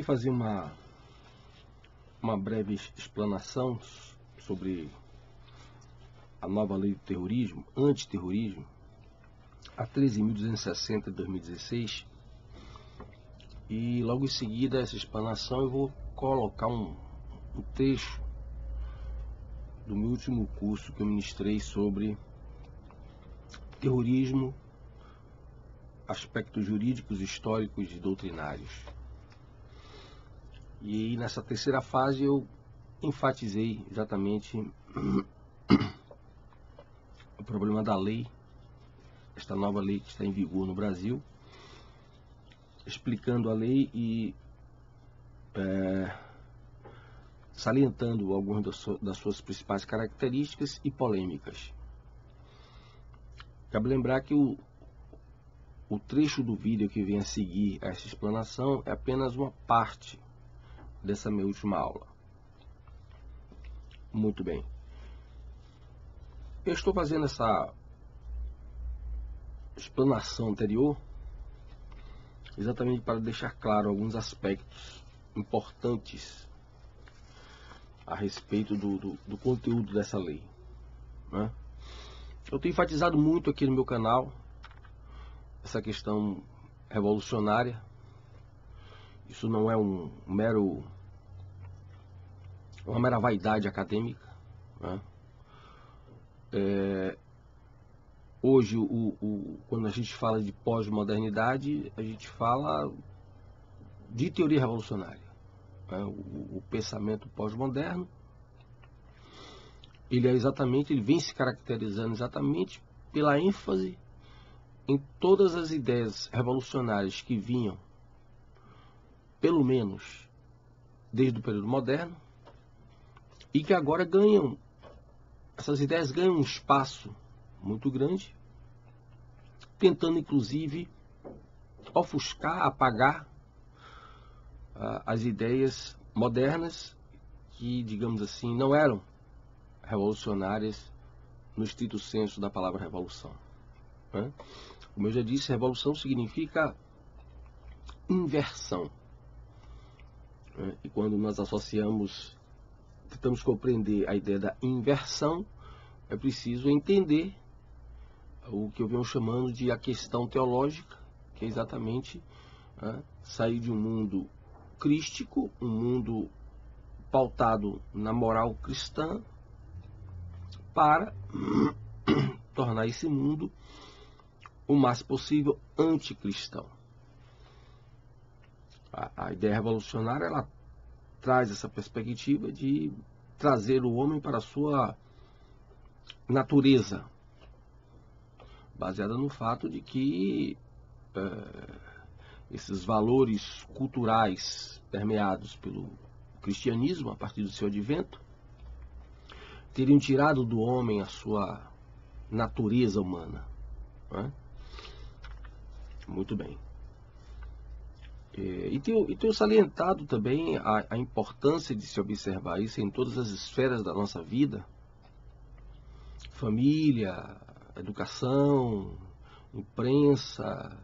fazer uma breve explanação sobre a nova lei do terrorismo, antiterrorismo, a 13.260 de 2016, e logo em seguida essa explanação eu vou colocar um trecho do meu último curso que eu ministrei sobre terrorismo, aspectos jurídicos, históricos e doutrinários. E nessa terceira fase eu enfatizei exatamente o problema da lei, esta nova lei que está em vigor no Brasil, explicando a lei e salientando algumas das suas principais características e polêmicas. Cabe lembrar que o trecho do vídeo que vem a seguir essa explanação é apenas uma parte dessa minha última aula. Muito bem. Eu estou fazendo essa explanação anterior exatamente para deixar claro alguns aspectos importantes a respeito do conteúdo dessa lei, né? Eu tenho enfatizado muito aqui no meu canal essa questão revolucionária. Isso não é uma mera vaidade acadêmica, né? Hoje, quando a gente fala de pós-modernidade, a gente fala de teoria revolucionária, né? O pensamento pós-moderno, ele vem se caracterizando exatamente pela ênfase em todas as ideias revolucionárias que vinham, pelo menos desde o período moderno, e que agora essas ideias ganham um espaço muito grande, tentando inclusive ofuscar, apagar as ideias modernas que, digamos assim, não eram revolucionárias no estrito senso da palavra revolução, né? Como eu já disse, revolução significa inversão, né? E quando nós tentamos compreender a ideia da inversão, é preciso entender o que eu venho chamando de a questão teológica, que é exatamente sair de um mundo crístico, um mundo pautado na moral cristã, para tornar esse mundo o mais possível anticristão. A ideia revolucionária, ela traz essa perspectiva de trazer o homem para a sua natureza, baseada no fato de que esses valores culturais permeados pelo cristianismo, a partir do seu advento, teriam tirado do homem a sua natureza humana, né? Muito bem. E tenho salientado também a importância de se observar isso em todas as esferas da nossa vida: família, educação, imprensa,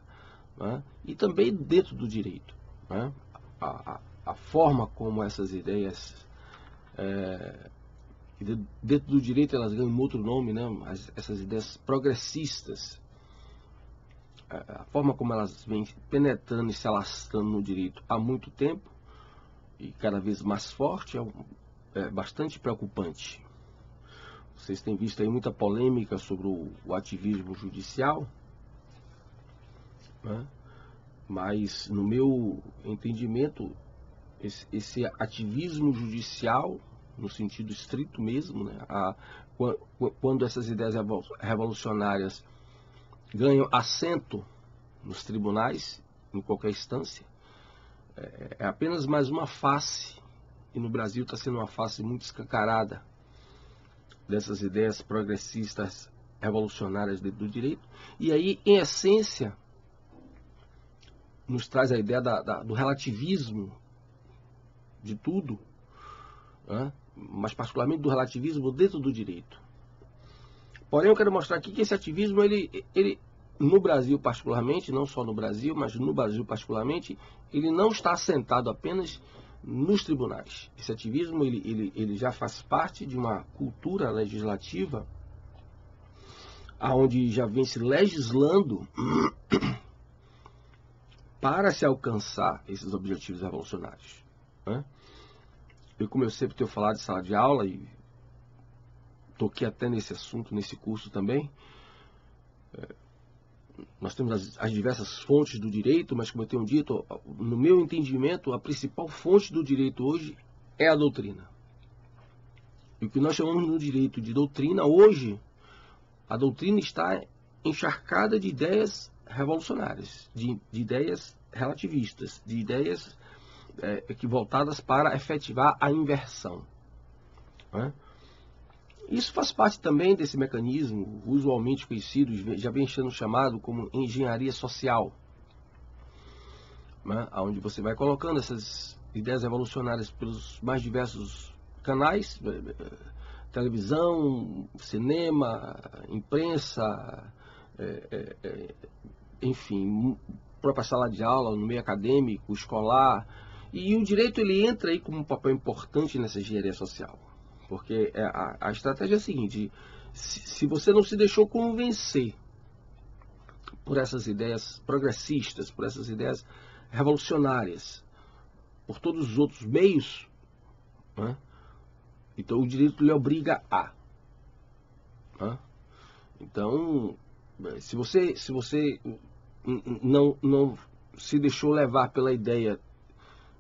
né? E também dentro do direito, né? A forma como essas ideias, dentro do direito elas ganham um outro nome, né? Essas ideias progressistas, a forma como elas vêm penetrando e se alastrando no direito há muito tempo, e cada vez mais forte, é bastante preocupante. Vocês têm visto aí muita polêmica sobre o ativismo judicial, né? Mas, no meu entendimento, esse ativismo judicial, no sentido estrito mesmo, né? Quando essas ideias revolucionárias ganham assento nos tribunais, em qualquer instância, é apenas mais uma face, e no Brasil está sendo uma face muito escancarada dessas ideias progressistas revolucionárias dentro do direito. E aí, em essência, nos traz a ideia do relativismo de tudo, né? Mas particularmente do relativismo dentro do direito. Porém, eu quero mostrar aqui que esse ativismo ele no Brasil particularmente, não só no Brasil, mas no Brasil particularmente, ele não está assentado apenas nos tribunais. Esse ativismo ele já faz parte de uma cultura legislativa onde já vem se legislando para se alcançar esses objetivos revolucionários, né? Eu, como eu sempre tenho falado de sala de aula, e toquei até nesse assunto, nesse curso também, nós temos as diversas fontes do direito, mas como eu tenho dito, no meu entendimento, a principal fonte do direito hoje é a doutrina. E o que nós chamamos no direito de doutrina, hoje, a doutrina está encharcada de ideias revolucionárias, de ideias relativistas, de ideias que voltadas para efetivar a inversão, né? Isso faz parte também desse mecanismo, usualmente conhecido, já vem sendo chamado como engenharia social, né? Onde você vai colocando essas ideias revolucionárias pelos mais diversos canais, televisão, cinema, imprensa, enfim, própria sala de aula, no meio acadêmico, escolar. E o direito ele entra aí como um papel importante nessa engenharia social. Porque a estratégia é a seguinte: se você não se deixou convencer por essas ideias progressistas, por essas ideias revolucionárias, por todos os outros meios, né? Então o direito lhe obriga a. Né? Então, se você não se deixou levar pela ideia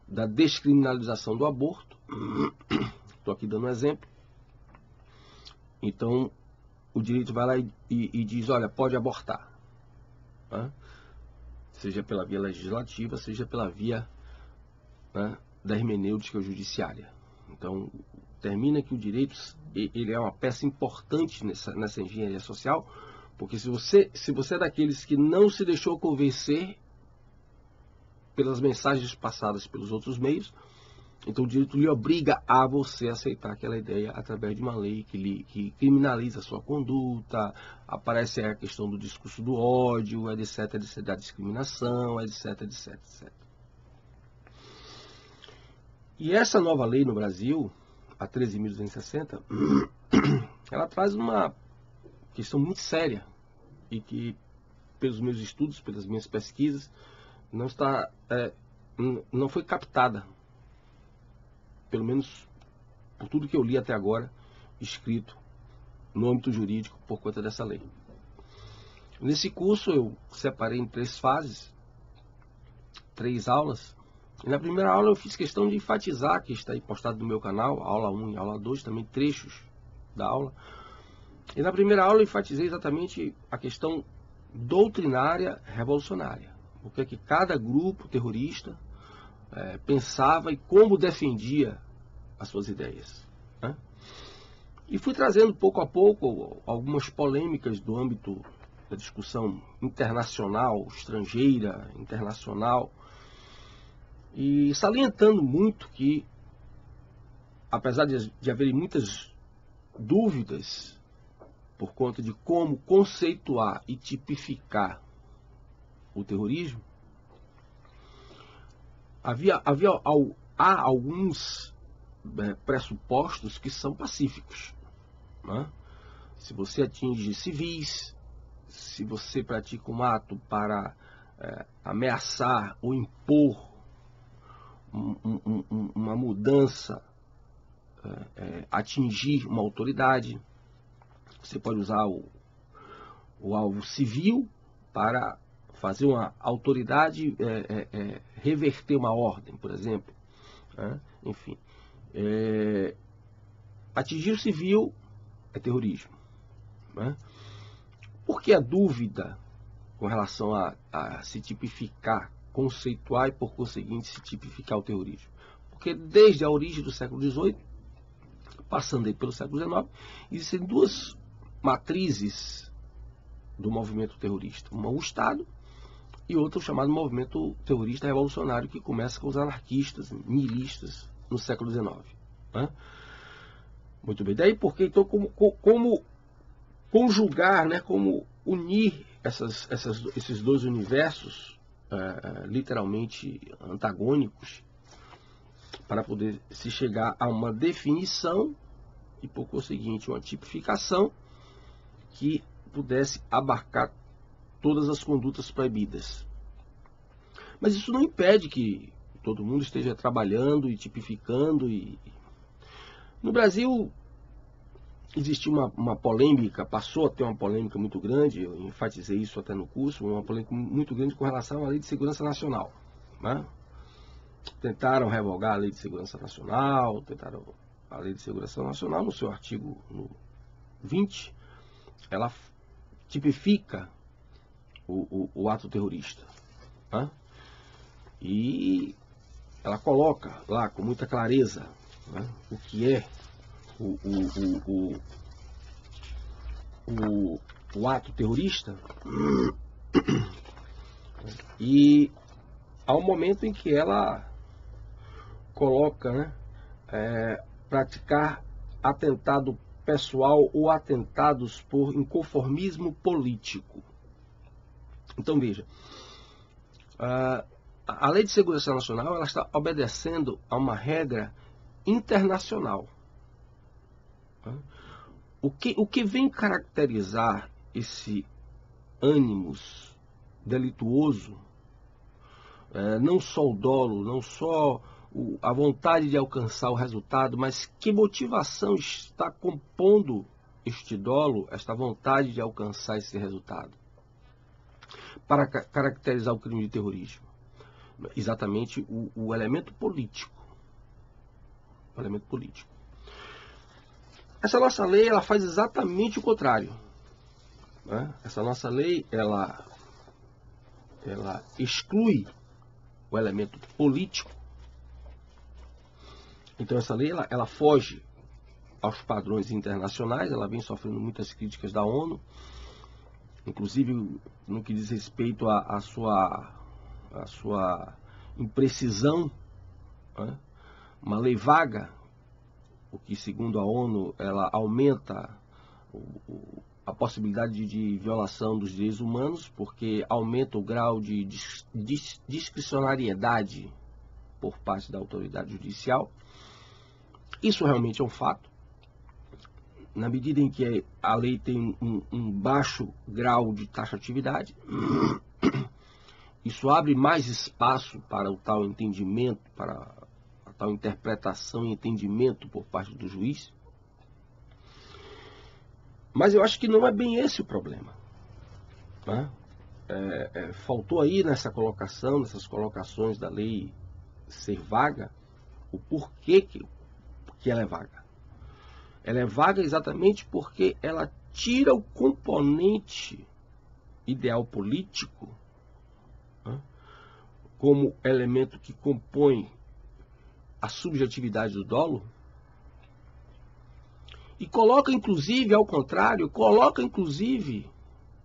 da descriminalização do aborto, estou aqui dando um exemplo, então o direito vai lá e diz, olha, pode abortar, né? Seja pela via legislativa, seja pela via, né, da hermenêutica judiciária. Então, termina que o direito ele é uma peça importante nessa engenharia social, porque se você é daqueles que não se deixou convencer pelas mensagens passadas pelos outros meios, então o direito lhe obriga a você aceitar aquela ideia através de uma lei que criminaliza a sua conduta. Aparece a questão do discurso do ódio, etc., da discriminação, etc, etc, etc. E essa nova lei no Brasil, a 13.260, ela traz uma questão muito séria e que, pelos meus estudos, pelas minhas pesquisas, não foi captada, pelo menos por tudo que eu li até agora, escrito no âmbito jurídico por conta dessa lei. Nesse curso eu separei em 3 fases, 3 aulas. E na primeira aula eu fiz questão de enfatizar, que está aí postado no meu canal, aula 1 e aula 2, também trechos da aula. E na primeira aula eu enfatizei exatamente a questão doutrinária revolucionária. O que é que cada grupo terrorista pensava e como defendia as suas ideias, né? E fui trazendo pouco a pouco algumas polêmicas do âmbito da discussão internacional, estrangeira, internacional, e salientando muito que, apesar de haverem muitas dúvidas por conta de como conceituar e tipificar o terrorismo, há alguns pressupostos que são pacíficos, né? Se você atinge civis, se você pratica um ato para ameaçar ou impor uma mudança, atingir uma autoridade, você pode usar o alvo civil para fazer uma autoridade reverter uma ordem, por exemplo, né? Enfim, atingir o civil é terrorismo, né? Por que a dúvida com relação a se tipificar, conceituar e por conseguinte se tipificar o terrorismo? Porque desde a origem do século XVIII, passando aí pelo século XIX, existem 2 matrizes do movimento terrorista. Uma, o Estado, e outra, o chamado movimento terrorista revolucionário, que começa com os anarquistas, nihilistas, no século XIX, né? Muito bem. Daí porque, então, como conjugar, né, como unir esses dois universos literalmente antagônicos para poder se chegar a uma definição e, por conseguinte, uma tipificação que pudesse abarcar todas as condutas proibidas. Mas isso não impede que todo mundo esteja trabalhando e tipificando. No Brasil existe uma polêmica, passou a ter uma polêmica muito grande, eu enfatizei isso até no curso, uma polêmica muito grande com relação à Lei de Segurança Nacional, né? Tentaram revogar a Lei de Segurança Nacional, a Lei de Segurança Nacional, no seu artigo 20, ela tipifica o ato terrorista, né? E ela coloca lá com muita clareza, né, o que é o ato terrorista, e há um momento em que ela coloca, né, praticar atentado pessoal ou atentados por inconformismo político. Então veja, a Lei de Segurança Nacional ela está obedecendo a uma regra internacional. O que vem caracterizar esse ânimos delituoso, não só o dolo, não só a vontade de alcançar o resultado, mas que motivação está compondo este dolo, esta vontade de alcançar esse resultado, para caracterizar o crime de terrorismo? Exatamente o elemento político. O elemento político. Essa nossa lei, ela faz exatamente o contrário, né? Essa nossa lei, ela exclui o elemento político. Então essa lei, ela foge aos padrões internacionais, ela vem sofrendo muitas críticas da ONU, inclusive no que diz respeito à sua imprecisão, né? Uma lei vaga, o que, segundo a ONU, ela aumenta a possibilidade de violação dos direitos humanos, porque aumenta o grau de discricionariedade por parte da autoridade judicial. Isso realmente é um fato. Na medida em que a lei tem um baixo grau de taxatividade, isso abre mais espaço para o tal entendimento, para a tal interpretação e entendimento por parte do juiz. Mas eu acho que não é bem esse o problema, né? Faltou aí nessas colocações da lei ser vaga, o porquê que ela é vaga. Ela é vaga exatamente porque ela tira o componente ideal político, né, como elemento que compõe a subjetividade do dolo, e coloca inclusive, ao contrário,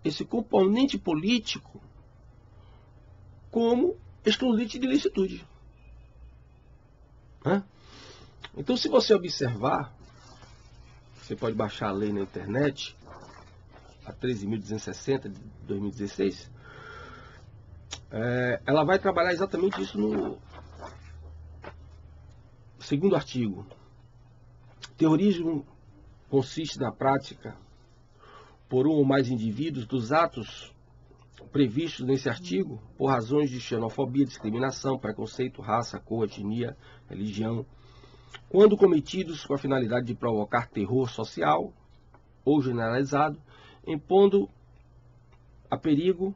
esse componente político como excludente de ilicitude, né? Então, se você observar, você pode baixar a lei na internet, a 13.260 de 2016, ela vai trabalhar exatamente isso no segundo artigo. Terrorismo consiste na prática, por um ou mais indivíduos, dos atos previstos nesse artigo, por razões de xenofobia, discriminação, preconceito, raça, cor, etnia, religião, quando cometidos com a finalidade de provocar terror social ou generalizado, expondo a perigo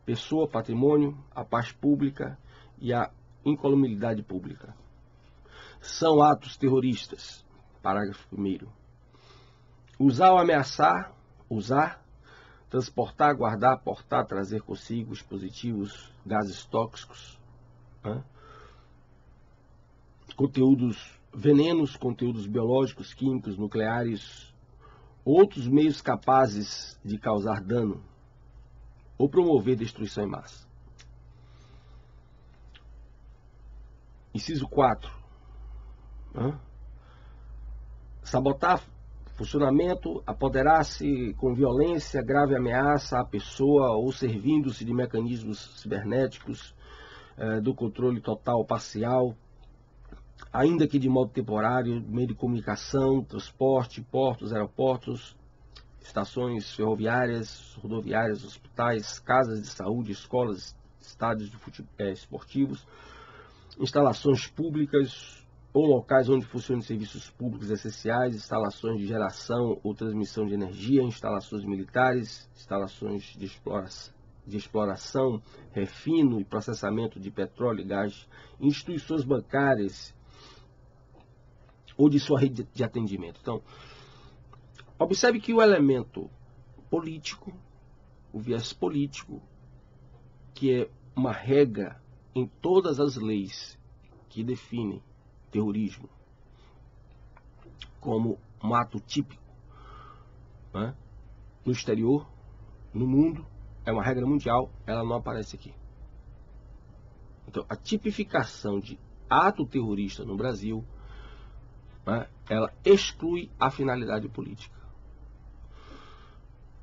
pessoa, patrimônio, a paz pública e a incolumidade pública. São atos terroristas. Parágrafo 1º. Usar ou ameaçar, transportar, guardar, portar, trazer consigo dispositivos, gases tóxicos, né? Conteúdos venenos, conteúdos biológicos, químicos, nucleares, outros meios capazes de causar dano ou promover destruição em massa. Inciso 4. Sabotar, Funcionamento: apoderar-se com violência, grave ameaça à pessoa ou servindo-se de mecanismos cibernéticos do controle total ou parcial, ainda que de modo temporário, meio de comunicação, transporte, portos, aeroportos, estações ferroviárias, rodoviárias, hospitais, casas de saúde, escolas, estádios esportivos, instalações públicas ou locais onde funcionem serviços públicos essenciais, instalações de geração ou transmissão de energia, instalações militares, instalações de exploração, refino e processamento de petróleo e gás, instituições bancárias ou de sua rede de atendimento. Então, observe que o elemento político, o viés político, que é uma regra em todas as leis que definem terrorismo como um ato típico, né, no exterior, no mundo, é uma regra mundial, ela não aparece aqui. Então, a tipificação de ato terrorista no Brasil, né, ela exclui a finalidade política.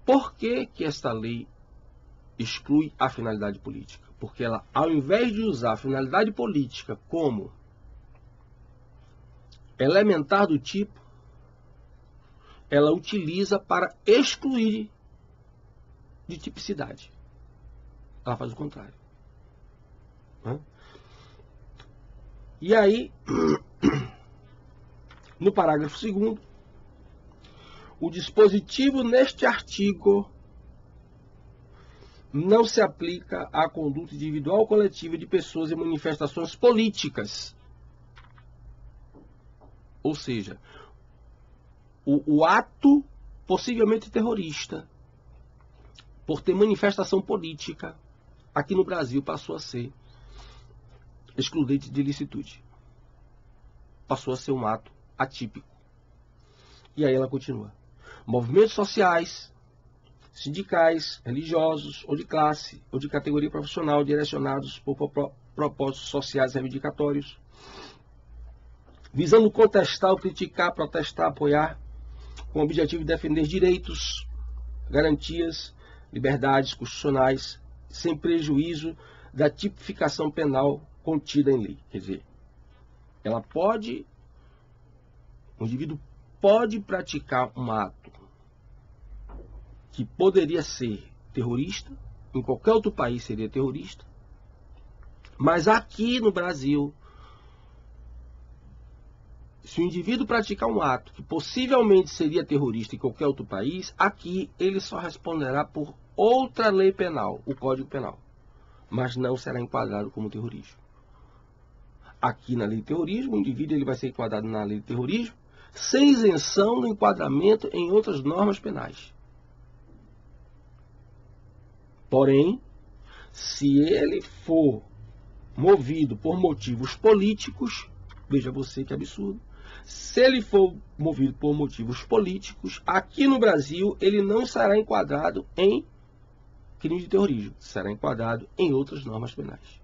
Por que que esta lei exclui a finalidade política? Porque ela, ao invés de usar a finalidade política como elementar do tipo, ela utiliza para excluir de tipicidade. Ela faz o contrário. Né? E aí, no parágrafo 2º, o dispositivo neste artigo não se aplica à conduta individual ou coletiva de pessoas em manifestações políticas. Ou seja, o ato possivelmente terrorista, por ter manifestação política, aqui no Brasil passou a ser excludente de ilicitude. Passou a ser um ato atípico. E aí ela continua. Movimentos sociais, sindicais, religiosos, ou de classe, ou de categoria profissional, direcionados por propósitos sociais reivindicatórios, visando contestar, criticar, protestar, apoiar, com o objetivo de defender direitos, garantias, liberdades constitucionais, sem prejuízo da tipificação penal contida em lei. Quer dizer, o indivíduo pode praticar um ato que poderia ser terrorista, em qualquer outro país seria terrorista, mas aqui no Brasil, se o indivíduo praticar um ato que possivelmente seria terrorista em qualquer outro país, aqui ele só responderá por outra lei penal, o Código Penal, mas não será enquadrado como terrorismo. Aqui na lei de terrorismo, o indivíduo ele vai ser enquadrado na lei de terrorismo, sem isenção do enquadramento em outras normas penais. Porém, se ele for movido por motivos políticos, veja você que absurdo, se ele for movido por motivos políticos, aqui no Brasil ele não será enquadrado em crime de terrorismo, será enquadrado em outras normas penais.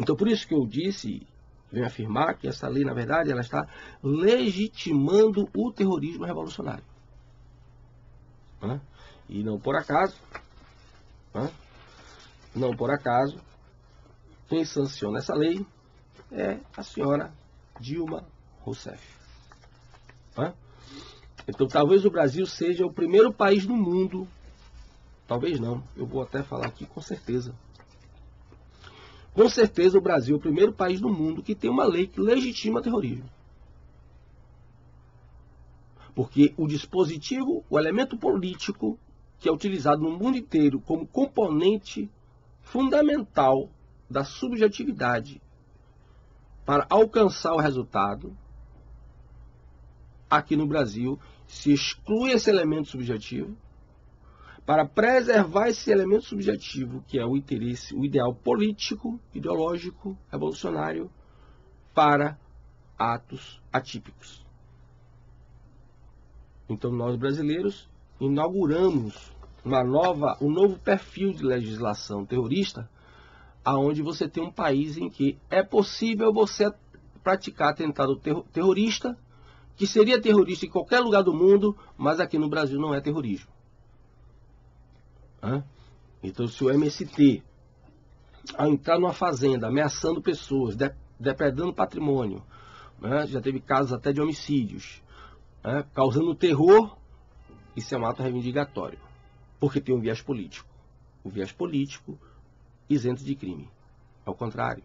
Então, por isso que eu disse, venho afirmar que essa lei, na verdade, ela está legitimando o terrorismo revolucionário. Né? E não por acaso, quem sanciona essa lei é a senhora Dilma Rousseff. Então, talvez o Brasil seja o primeiro país no mundo, talvez não, eu vou até falar aqui com certeza. Com certeza o Brasil é o primeiro país no mundo que tem uma lei que legitima terrorismo. Porque o dispositivo, o elemento político, que é utilizado no mundo inteiro como componente fundamental da subjetividade para alcançar o resultado, aqui no Brasil se exclui esse elemento subjetivo para preservar esse elemento subjetivo, que é o interesse, o ideal político, ideológico, revolucionário, para atos atípicos. Então, nós brasileiros inauguramos um novo perfil de legislação terrorista, aonde você tem um país em que é possível você praticar atentado terrorista que seria terrorista em qualquer lugar do mundo, mas aqui no Brasil não é terrorismo. Então, se o MST, ao entrar numa fazenda, ameaçando pessoas, depredando patrimônio, já teve casos até de homicídios, causando terror, isso é um ato reivindicatório, porque tem um viés político. O viés político isento de crime. Ao contrário.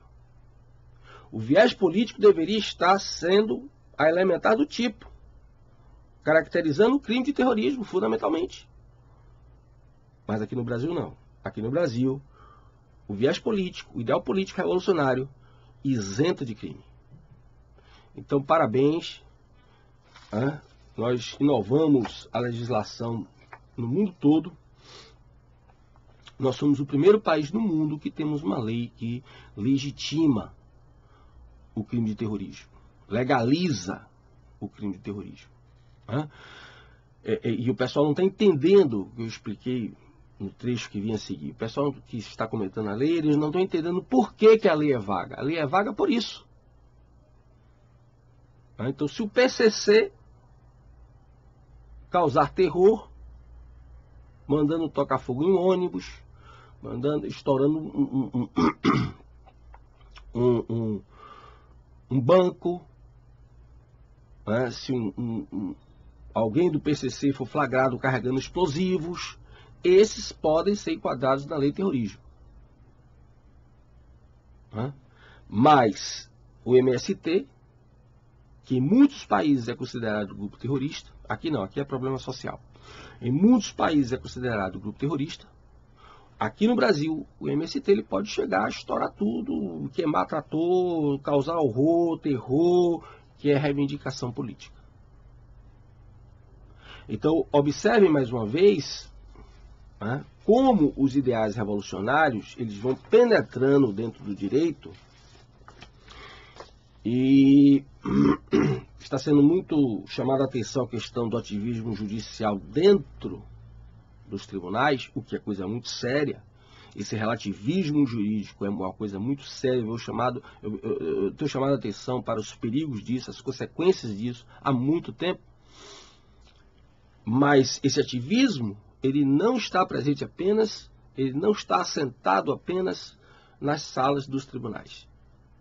O viés político deveria estar sendo a elementar do tipo, caracterizando o crime de terrorismo, fundamentalmente. Mas aqui no Brasil não. Aqui no Brasil, o viés político, o ideal político revolucionário, isento de crime. Então, parabéns. Nós inovamos a legislação no mundo todo. Nós somos o primeiro país no mundo que temos uma lei que legitima o crime de terrorismo, legaliza o crime de terrorismo. E o pessoal não está entendendo o que eu expliquei no trecho que vinha a seguir. O pessoal que está comentando a lei, eles não estão entendendo por que a lei é vaga. A lei é vaga por isso. Então, se o PCC causar terror, mandando tocar fogo em ônibus, estourando um banco, se alguém do PCC for flagrado carregando explosivos, esses podem ser enquadrados na lei de terrorismo. Mas o MST, que em muitos países é considerado grupo terrorista, aqui não, aqui é problema social. Em muitos países é considerado grupo terrorista. Aqui no Brasil, o MST ele pode chegar a estourar tudo, queimar trator, causar horror, terror, que é reivindicação política. Então, observem mais uma vez como os ideais revolucionários eles vão penetrando dentro do direito e está sendo muito chamada a atenção a questão do ativismo judicial dentro dos tribunais, o que é coisa muito séria. Esse relativismo jurídico é uma coisa muito séria. Eu tenho chamado a atenção para os perigos disso, as consequências disso há muito tempo. Mas esse ativismo, ele não está presente apenas, ele não está assentado apenas nas salas dos tribunais.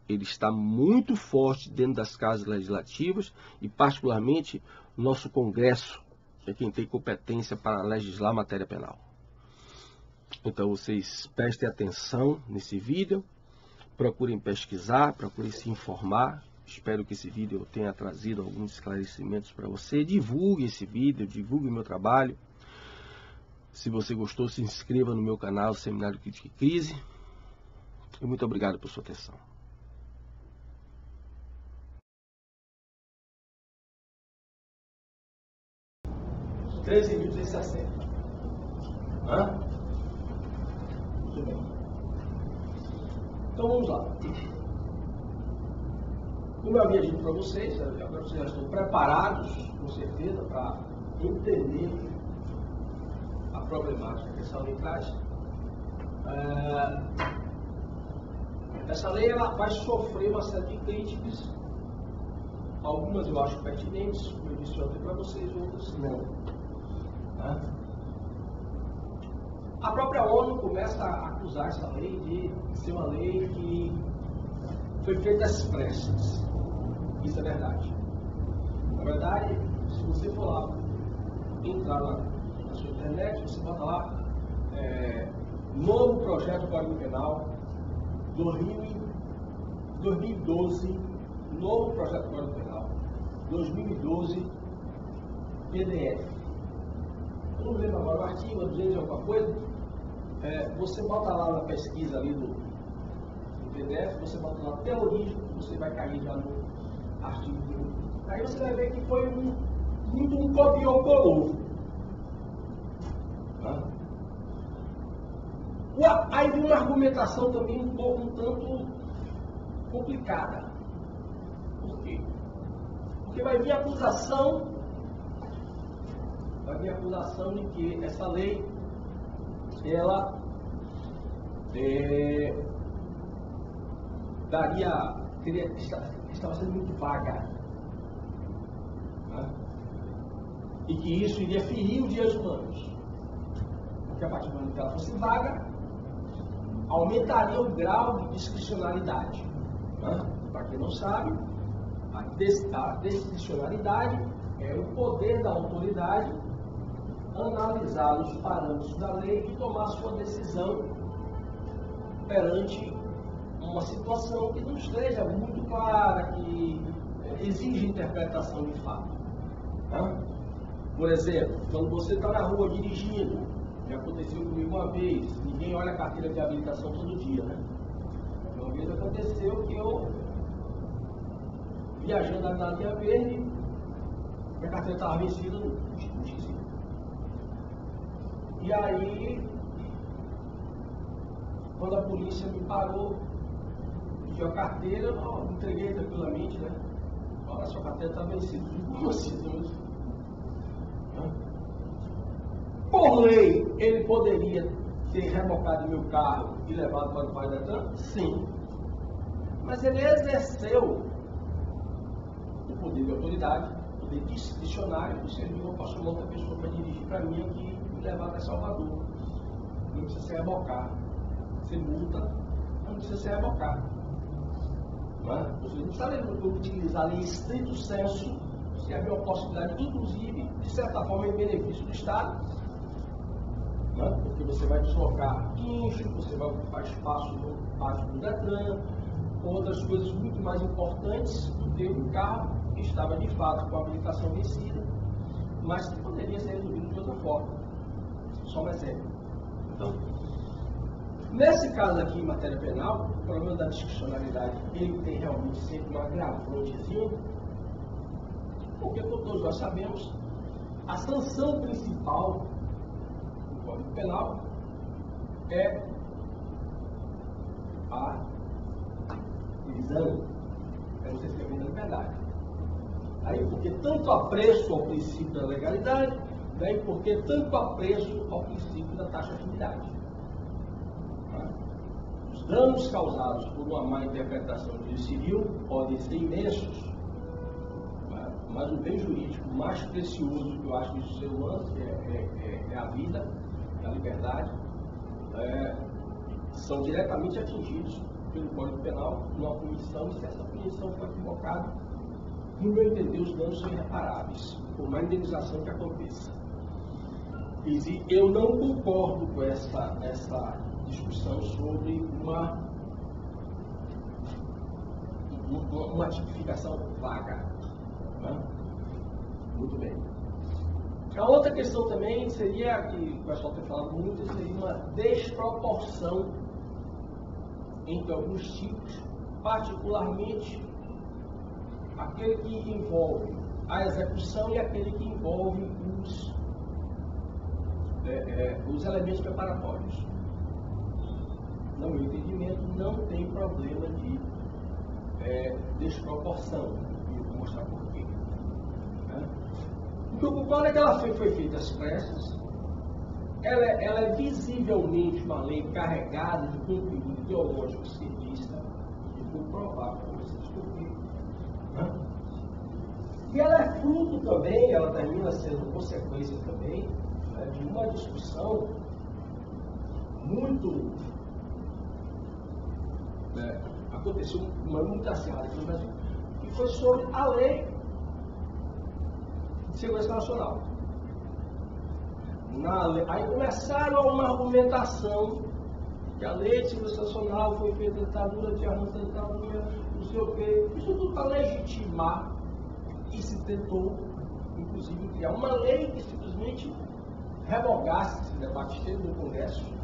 Ele está muito forte dentro das casas legislativas e particularmente no nosso Congresso, que é quem tem competência para legislar matéria penal. Então vocês prestem atenção nesse vídeo, procurem pesquisar, procurem se informar. Espero que esse vídeo tenha trazido alguns esclarecimentos para você. Divulgue esse vídeo, divulgue o meu trabalho. Se você gostou, se inscreva no meu canal Seminário Crítica e Crise. E muito obrigado por sua atenção. 13.260. Muito bem. Então vamos lá. Como eu havia dito para vocês, agora vocês já estão preparados, com certeza, para entender a problemática que essa lei traz. Essa lei ela vai sofrer uma série de críticas. Algumas eu acho pertinentes, como eu disse ontem para vocês, outras não. A própria ONU começa a acusar essa lei de ser uma lei que foi feita às pressas. Isso é verdade. Na verdade, se você for lá, entrar na sua internet, você bota lá novo projeto do Código Penal 2012, novo projeto do Código Penal 2012 PDF. Eu não lembro agora o artigo, 200 e alguma coisa. Você bota lá na pesquisa ali do PDF, você bota lá terrorismo, você vai cair já no artigo 1. Aí você vai ver que foi muito um copiou-colou. Aí vem uma argumentação também um tanto complicada. Por quê? Porque vai vir a acusação de que essa lei ela estava sendo muito vaga. né? E que isso iria ferir os direitos humanos. Porque a partir do momento que ela fosse vaga, aumentaria o grau de discricionalidade. Né? Para quem não sabe, a discricionalidade é o poder da autoridade analisar os parâmetros da lei e tomar sua decisão perante uma situação que não esteja muito clara, que exige interpretação de fato. Né? Por exemplo, quando você está na rua dirigindo, já aconteceu comigo uma vez, ninguém olha a carteira de habilitação todo dia, né? Uma vez aconteceu que eu, viajando na linha verde, minha carteira estava vencida no X. E aí, quando a polícia me parou, pediu a carteira, eu entreguei tranquilamente, né? Olha, sua carteira está vencida. Como assim? Por lei, ele poderia ter rebocado meu carro e levado para o pai da Detran? Sim. Mas ele exerceu o poder de autoridade, o poder discricionário, que serviu para chamar outra pessoa para dirigir para mim aqui e levar até Salvador. Não precisa ser rebocado. Você multa, não precisa ser rebocado. Você não precisa utilizar a lei em estrito senso, se havia uma possibilidade, inclusive, de certa forma, em benefício do Estado. Porque você vai deslocar guincho, você vai ocupar espaço no pátio do Detran, outras coisas muito mais importantes do que um carro que estava de fato com a habilitação vencida, mas que poderia ser resolvido de outra forma. Só um exemplo. Então, nesse caso aqui, em matéria penal, o problema da discricionalidade, ele tem realmente sempre um agravantezinho, porque, como todos nós sabemos, a sanção principal do Código Penal é a prisão, é você ser privado da liberdade. Aí, porque tanto apreço ao princípio da legalidade, daí porque tanto apreço ao princípio da taxatividade. Os danos causados por uma má interpretação do direito civil podem ser imensos, mas o bem jurídico mais precioso que eu acho que o ser humano é a vida, é a liberdade, são diretamente atingidos pelo Código Penal numa punição, e se essa punição for equivocada, no meu entender, os danos são irreparáveis, por mais indenização que aconteça. E eu não concordo com essa discussão sobre uma tipificação vaga. Muito bem. A outra questão também seria, que o pessoal tem falado muito, seria uma desproporção entre alguns tipos, particularmente aquele que envolve a execução e aquele que envolve os elementos preparatórios. No meu entendimento, não tem problema de desproporção. E eu vou mostrar por quê. Porque o culpado é que ela foi feita às pressas, ela é visivelmente uma lei carregada de conteúdo ideológico cientista, e vou provar para vocês por quê. E ela é fruto também, ela termina sendo consequência também, de uma discussão muito aconteceu muito acirrada aqui no Brasil, que foi sobre a lei de segurança nacional. Aí começaram uma argumentação que a lei de segurança nacional foi feita na ditadura, tinha arranjado ditadura, não sei o quê. Isso tudo para legitimar, e se tentou, inclusive, criar uma lei que simplesmente revogasse esse debate esteve no Congresso.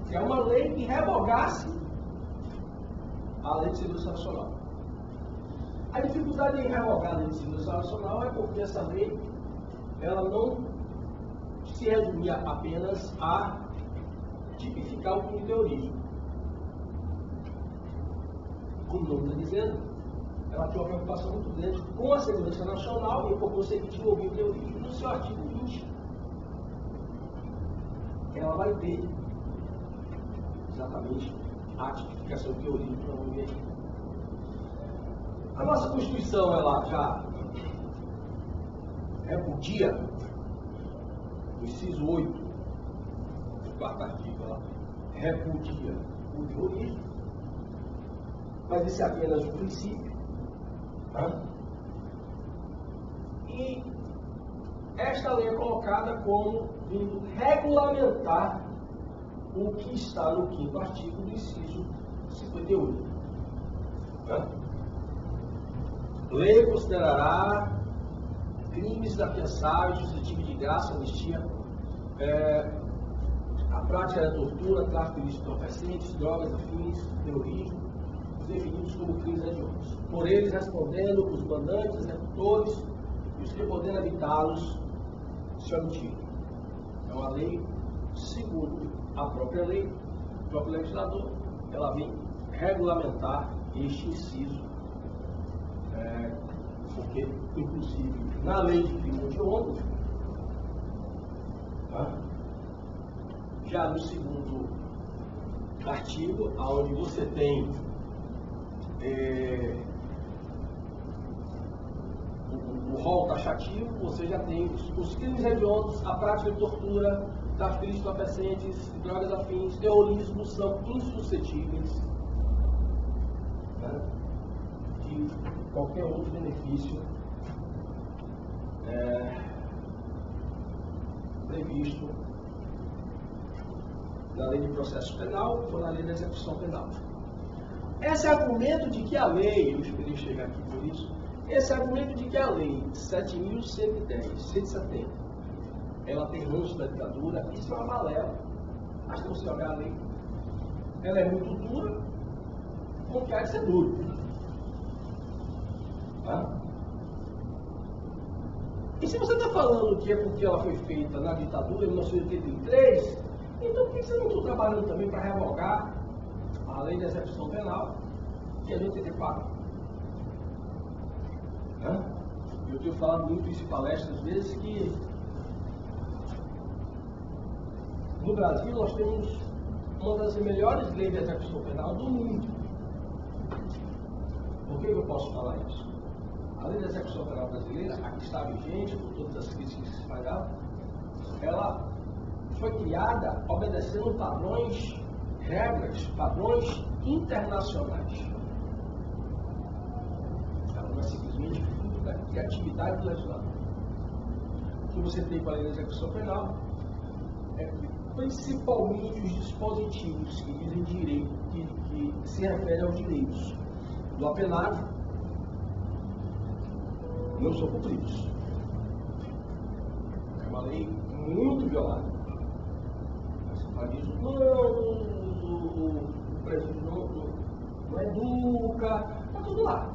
Que é uma lei que revogasse a lei de segurança nacional. A dificuldade em revogar a lei de segurança nacional é porque essa lei ela não se resumia apenas a tipificar o crime de origem. Como o nome está dizendo, ela tinha uma preocupação muito grande com a segurança nacional e, por conseguinte, o crime de origem. No seu artigo 20, ela vai ter exatamente a tipificação de origem que nós vamos ver aqui. A nossa Constituição, ela já repudia, o inciso 8, do 4º artigo, ela repudia o terrorismo, mas isso é apenas um princípio. Tá? E esta lei é colocada como vindo regulamentar o que está no 5º artigo do inciso 58. Tá? Lei considerará crimes inafiançáveis, suscetíveis de graça, anistia, a prática da tortura, tráfico ilícito de entorpecentes, drogas, afins, terrorismo, definidos como crimes hediondos. Por eles respondendo os mandantes, executores e os que podendo habitá-los se omitirem. É uma lei, segundo a própria lei, o próprio legislador, ela vem regulamentar este inciso, porque, inclusive, na lei de crime hediondo, tá? Já no 2º artigo, onde você tem o rol taxativo, você já tem os crimes hediondos, a prática de tortura, tráfico ilícito de entorpecentes, drogas afins, terrorismo, são insuscetíveis, né, de qualquer outro benefício previsto na lei de processo penal ou na lei de execução penal. Esse argumento de que a lei, eu esperei chegar aqui por isso, esse argumento de que a lei 7.110, 170, ela tem ranço da ditadura, isso é uma balela. Basta você olhar a lei. Ela é muito dura, como que há de ser duro. Tá? E se você está falando que é porque ela foi feita na ditadura, em 1983, então por que você não está trabalhando também para revogar a lei de execução penal de 84? Eu tenho falado muito isso em palestras, às vezes, que no Brasil nós temos uma das melhores leis de execução penal do mundo. Por que eu posso falar isso? A lei de execução penal brasileira, a que está vigente, por todas as críticas que se espalharam, ela foi criada obedecendo padrões, regras, padrões internacionais. Ela não é simplesmente fruto da criatividade do legislador. O que você tem com a lei de execução penal é principalmente os dispositivos que dizem direito, que se referem aos direitos do apenado, não são cumpridos. É uma lei muito violada. Você diz, o presídio não educa, está tudo lá.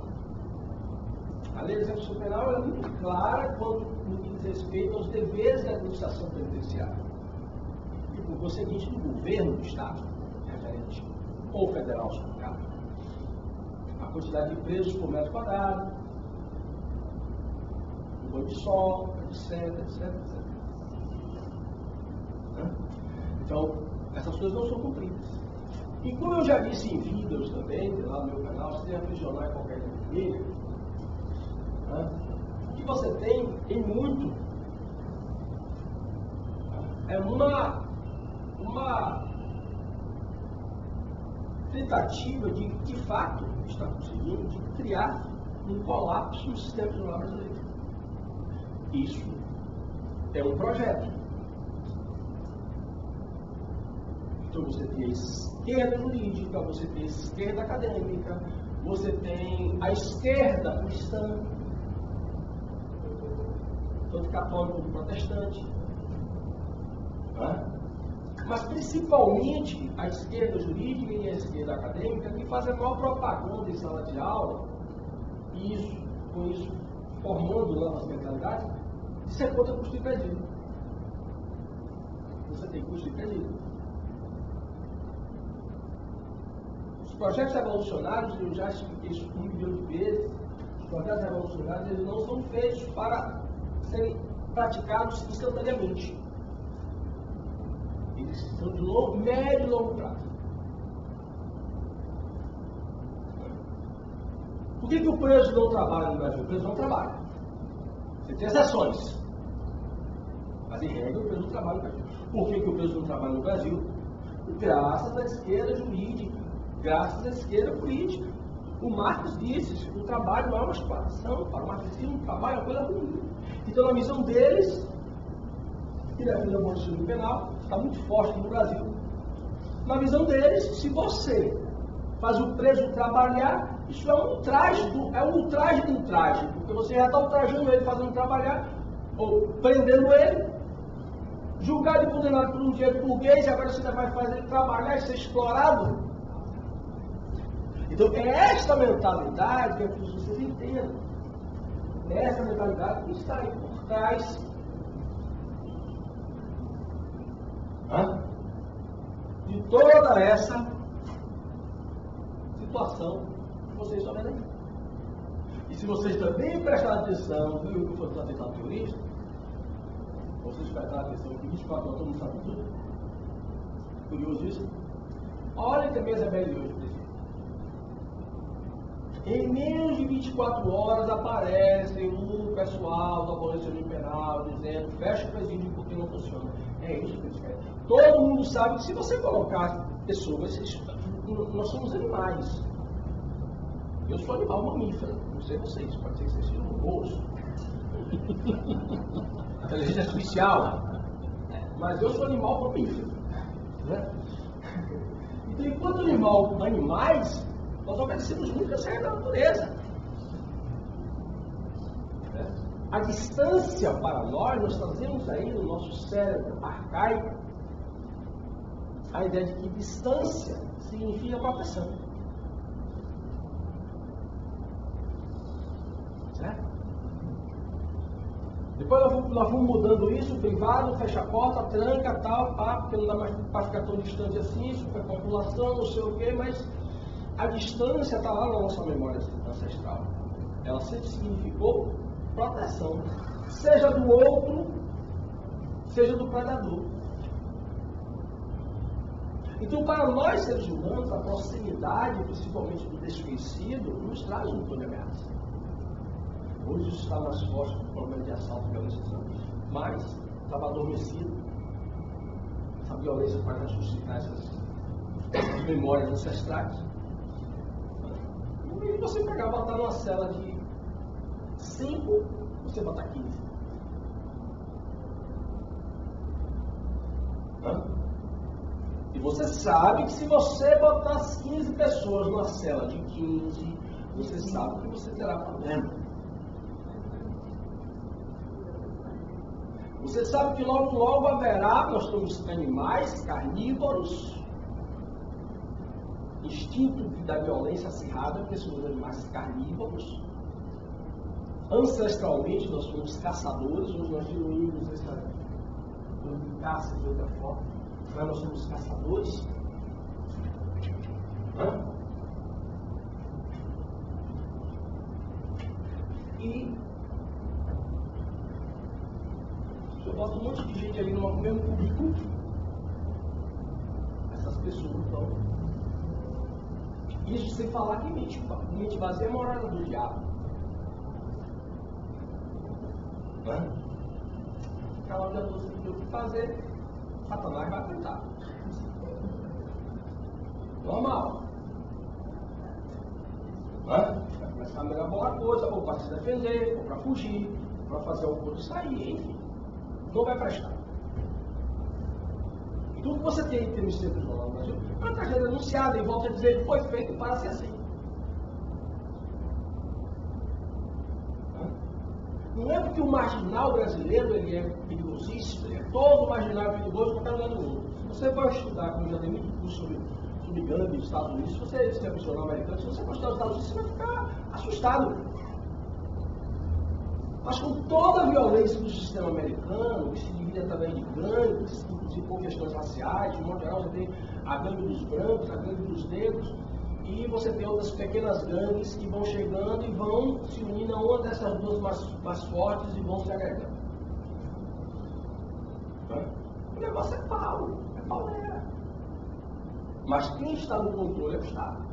A lei de execução penal é muito clara quando no que diz respeito aos deveres da administração penitenciária. E por conseguinte do governo do Estado, referente, ou federal, se for o caso. A quantidade de presos por metro quadrado, o banho de sol, etc. Então, essas coisas não são cumpridas. E como eu já disse em vídeos também, lá no meu canal, você tem a prisionar em qualquer família, o que você tem em muito é uma tentativa de fato, está conseguindo, de criar um colapso no sistema prisional brasileiro. Isso é um projeto. Então você tem a esquerda jurídica, você tem a esquerda acadêmica, você tem a esquerda cristã, tanto católico como protestante, mas principalmente a esquerda jurídica e a esquerda acadêmica, que fazem a maior propaganda em sala de aula, e com isso formando novas mentalidades. Isso é contra custo e presídio. Você tem custo e presídio. Os projetos revolucionários, eu já expliquei isso 1 milhão de vezes, os projetos revolucionários eles não são feitos para serem praticados instantaneamente. Eles são de médio e longo prazo. Por que o preso não trabalha no Brasil? O preso não trabalha. Você tem exceções. Mas, em regra, o preso não trabalha no Brasil. Por que o preso não trabalha no Brasil? Graças à esquerda jurídica, graças à esquerda política. O Marx disse que o trabalho não é uma exploração. Para o marxismo, o trabalho é uma coisa ruim. Então, na visão deles, que defende o abolicionismo penal, está muito forte no Brasil. Na visão deles, se você faz o preso trabalhar, isso é um ultraje do ultraje, porque você já está ultrajando ele, fazendo trabalhar, ou prendendo ele, julgado e condenado por um dinheiro burguês, e agora você vai fazer ele trabalhar e ser explorado. Então, é esta mentalidade que é preciso vocês entendam. É essa mentalidade que está aí por trás de toda essa situação que vocês estão vendo aqui. E se vocês também prestarem atenção no que foi tratado teorista, vocês prestarem atenção que 24 horas todo mundo sabe tudo. Curioso isso? Olhem também as rebeliões do presidente. Em menos de 24 horas aparece um pessoal do abolicionismo penal dizendo fecha o presídio porque não funciona. É isso que eles querem. Todo mundo sabe que se você colocar pessoas, nós somos animais. Eu sou animal mamífero, não sei vocês, pode ser que vocês sejam um bolso. Inteligência artificial. Mas eu sou animal mamífero. Né? Então, enquanto animais, nós obedecemos muito a regra da natureza. A distância para nós trazemos aí no nosso cérebro arcaico a ideia de que distância significa proteção. Certo? Depois nós vamos mudando isso, o privado, fecha a porta, tranca, tal, porque não dá mais para ficar tão distante assim, superpopulação, não sei o quê, mas a distância está lá na nossa memória ancestral. Ela sempre significou proteção, seja do outro, seja do predador. Então, para nós seres humanos, a proximidade, principalmente do desconhecido, nos traz um tom de ameaça. Hoje isso está mais forte do problema de assalto e violência, mas estava adormecido. Essa violência faz ressuscitar essas memórias ancestrais. E você pegar, botar numa cela de 5, você botar 15. E você sabe que se você botar as 15 pessoas numa cela de 15, você sabe que você terá problema. Você sabe que logo haverá, nós somos animais carnívoros, instinto da violência acirrada, porque somos animais carnívoros. Ancestralmente nós somos caçadores, hoje nós diluímos essa caça de outra forma, mas nós somos caçadores. E eu boto um monte de gente ali no mesmo cubículo, essas pessoas estão. Isso sem falar que mente vazia é morada do diabo. Aquela hora você não tem o que fazer, Satanás vai tentar. Normal. Vai começar a melhorar alguma coisa, ou para se defender, ou para fugir, ou para fazer o outro sair, enfim. Não vai prestar. E tudo que você tem em termos de centro no Brasil é uma tragédia denunciada e volta a dizer que foi feito para ser assim. Não é porque o marginal brasileiro ele é perigosíssimo, ele é todo marginal perigoso para qualquer lugar do mundo. Se você for estudar, como já tem muito curso sobre gangue nos Estados Unidos, se você se aficionar americano, se você for estudar os Estados Unidos, você vai ficar assustado. Mas com toda a violência do sistema americano, que se divide através de gangues, inclusive por questões raciais, de modo geral, você tem a gangue dos brancos, a gangue dos negros, e você tem outras pequenas gangues que vão chegando e vão se unindo a uma dessas duas mais fortes e vão se agregando. O negócio é pauleira. Mas quem está no controle é o Estado.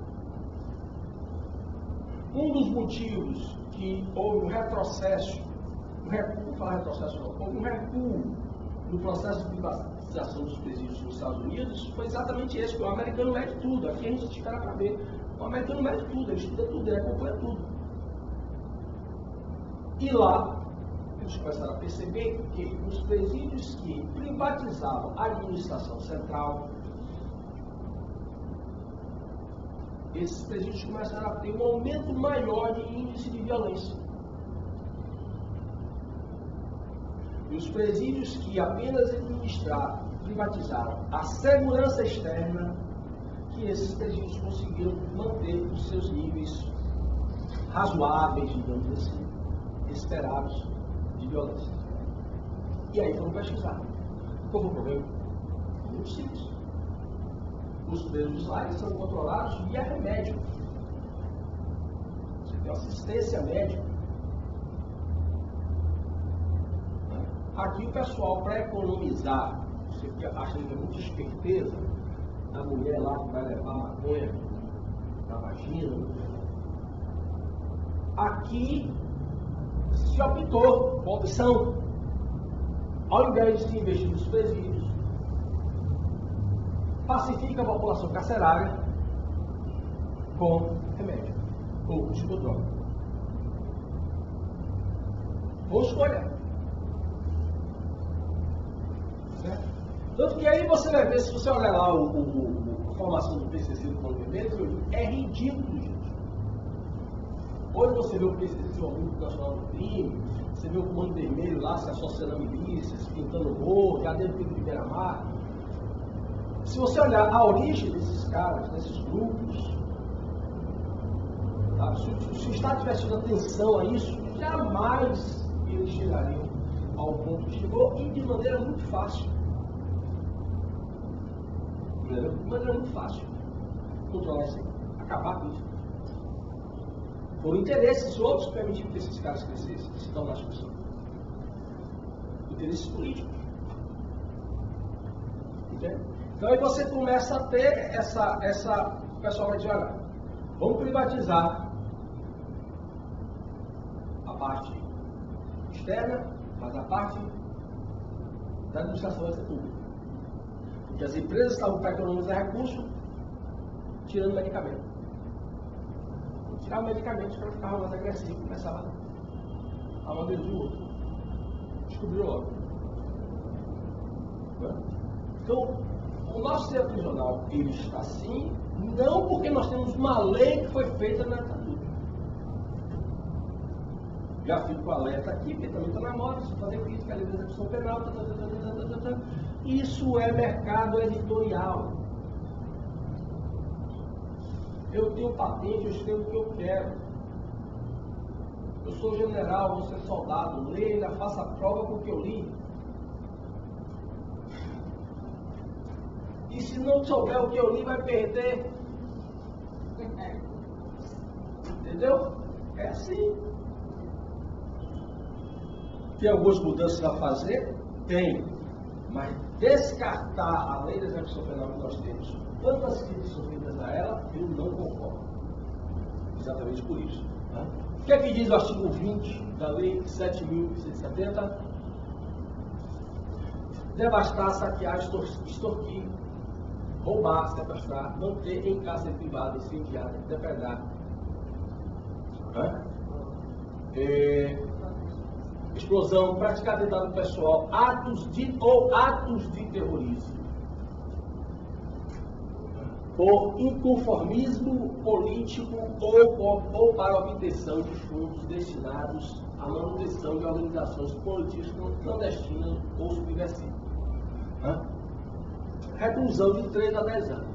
Um dos motivos que houve um retrocesso, vou falar retrocesso não, houve um recuo no processo de privatização dos presídios nos Estados Unidos, foi exatamente esse, que o americano mede tudo. Aqui a gente espera para ver. O americano mede tudo, ele estuda tudo, ele acompanha tudo. E lá, eles começaram a perceber que os presídios que privatizavam a administração central, esses presídios começaram a ter um aumento maior de índice de violência. E os presídios que apenas administraram, privatizaram a segurança externa, que esses presídios conseguiram manter os seus níveis razoáveis, digamos assim, esperados de violência. E aí foram pesquisar. Qual foi o problema? Muito simples. Os presos lá são controlados via remédio. Você tem assistência médica. Aqui o pessoal, para economizar, você acha que é muita esperteza, a mulher lá que vai levar maconha na vagina. Aqui se optou com a opção, ao invés de se investir nos presídios, pacifica a população carcerária com remédio ou psicodroga. Boa escolha. Tanto que aí você vai ver, se você olhar lá a formação do PCC do Plano Vermelho, é ridículo, gente. Hoje você vê o PCC, o Grupo Nacional do Crime, você vê o Comando Vermelho lá se associando a milícias, pintando morro, já dentro do Beira-Mar. Se você olhar a origem desses caras, desses grupos, tá? Se o Estado tivesse tido atenção a isso, jamais eles chegariam ao ponto que chegou e de maneira muito fácil. De maneira muito fácil. Controlar isso aí. Acabar com isso. Por interesses outros que permitiram que esses caras crescessem, se tornassem pessoas. Interesses políticos. Entende? Então aí você começa a ter essa. O pessoal vai dizer, olha, vamos privatizar a parte externa, mas a parte da administração vai ser pública. Porque as empresas estavam para economizar recursos, tirando medicamento. Tirar o medicamento, os caras ficavam mais agressivos, começavam a agredir o outro. Descobriram logo. Então, o nosso sistema prisional, ele está assim, não porque nós temos uma lei que foi feita na ditadura. Já fico alerta aqui, porque também está na moda, se fazer crítica à lei da execução penal, isso é mercado editorial. Eu tenho patente, eu escrevo o que eu quero. Eu sou general, você é soldado, leia, faça a prova com o que eu li. E se não souber o que eu li, vai perder. Entendeu? É assim. Tem algumas mudanças a fazer? Tem. Mas descartar a lei da execução penal que nós temos, quantas críticas sofridas a ela, eu não concordo. Exatamente por isso. Né? O que é que diz o artigo 20 da lei 7.170? Devastar, saquear, extorquir, roubar, sequestrar, manter em cárcere privado, incendiar, depredar. Explosão, praticar atentado pessoal, atos de terrorismo, por inconformismo político ou para obtenção de fundos destinados à manutenção de organizações políticas clandestinas ou subversivas. Reclusão de 3 a 10 anos.